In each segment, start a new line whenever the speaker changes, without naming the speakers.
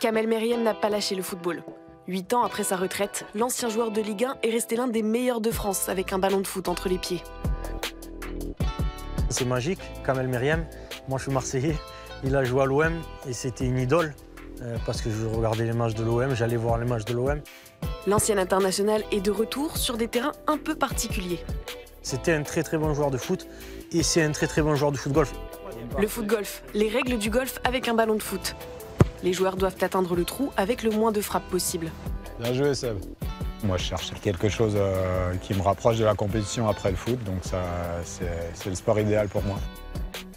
Kamel Meriem n'a pas lâché le football. 8 ans après sa retraite, l'ancien joueur de Ligue 1 est resté l'un des meilleurs de France avec un ballon de foot entre les pieds.
C'est magique, Kamel Meriem. Moi, je suis Marseillais. Il a joué à l'OM et c'était une idole parce que je regardais les matchs de l'OM, j'allais voir les matchs de l'OM.
L'ancien international est de retour sur des terrains un peu particuliers.
C'était un très bon joueur de foot et c'est un très bon joueur de foot-golf.
Le foot-golf, les règles du golf avec un ballon de foot. Les joueurs doivent atteindre le trou avec le moins de frappes possible.
Bien joué, Seb. Moi, je cherche quelque chose qui me rapproche de la compétition après le foot, donc c'est le sport idéal pour moi.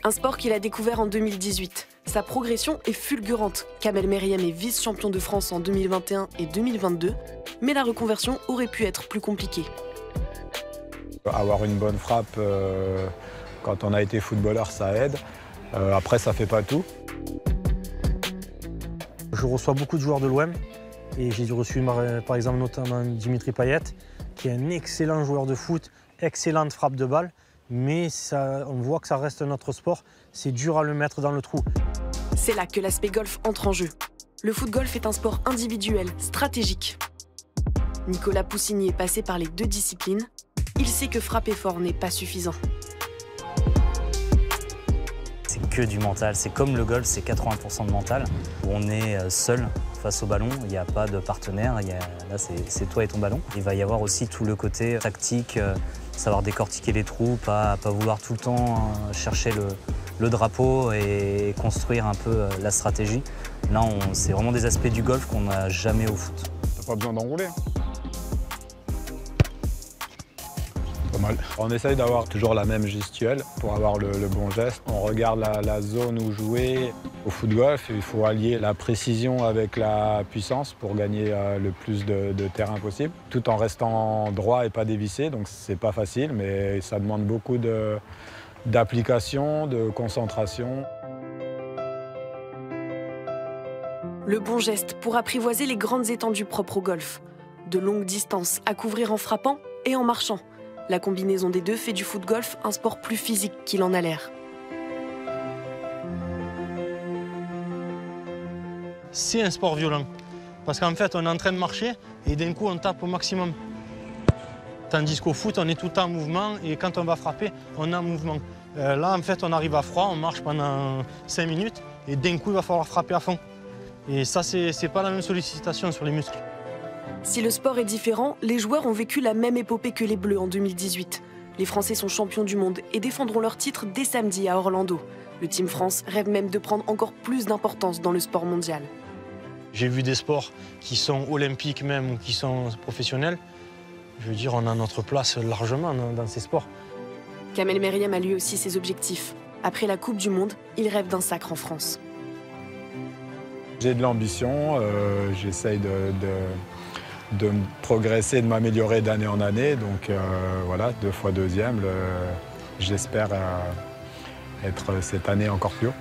Un sport qu'il a découvert en 2018. Sa progression est fulgurante. Kamel Meriem est vice-champion de France en 2021 et 2022, mais la reconversion aurait pu être plus compliquée.
Avoir une bonne frappe quand on a été footballeur, ça aide. Après, ça fait pas tout.
Je reçois beaucoup de joueurs de l'OM et j'ai reçu par exemple notamment Dimitri Payet, qui est un excellent joueur de foot, excellente frappe de balle, mais on voit que ça reste notre sport, c'est dur à le mettre dans le trou.
C'est là que l'aspect golf entre en jeu. Le foot-golf est un sport individuel, stratégique. Nicolas Poussini est passé par les deux disciplines. Il sait que frapper fort n'est pas suffisant.
C'est que du mental, c'est comme le golf, c'est 80% de mental. Où on est seul face au ballon, il n'y a pas de partenaire, là c'est toi et ton ballon. Il va y avoir aussi tout le côté tactique, savoir décortiquer les trous, pas vouloir tout le temps chercher le drapeau et construire un peu la stratégie. Là, c'est vraiment des aspects du golf qu'on n'a jamais au foot.
T'as pas besoin d'enrouler. Pas mal. On essaye d'avoir toujours la même gestuelle pour avoir le bon geste. On regarde la zone où jouer. Au foot-golf, il faut allier la précision avec la puissance pour gagner le plus de terrain possible, tout en restant droit et pas dévissé. Donc c'est pas facile, mais ça demande beaucoup d'application, de concentration.
Le bon geste pour apprivoiser les grandes étendues propres au golf. De longues distances à couvrir en frappant et en marchant. La combinaison des deux fait du foot-golf un sport plus physique qu'il en a l'air.
C'est un sport violent, parce qu'en fait on est en train de marcher et d'un coup on tape au maximum. Tandis qu'au foot on est tout le temps en mouvement et quand on va frapper on est en mouvement. Là en fait on arrive à froid, on marche pendant 5 minutes et d'un coup il va falloir frapper à fond. Et ça c'est pas la même sollicitation sur les muscles.
Si le sport est différent, les joueurs ont vécu la même épopée que les Bleus en 2018. Les Français sont champions du monde et défendront leur titre dès samedi à Orlando. Le Team France rêve même de prendre encore plus d'importance dans le sport mondial.
J'ai vu des sports qui sont olympiques même ou qui sont professionnels. Je veux dire, on a notre place largement dans ces sports.
Kamel Meriem a lui aussi ses objectifs. Après la Coupe du Monde, il rêve d'un sacre en France.
J'ai de l'ambition, j'essaye de progresser, de m'améliorer d'année en année. Donc voilà, 2 fois deuxième, j'espère être cette année encore plus haut.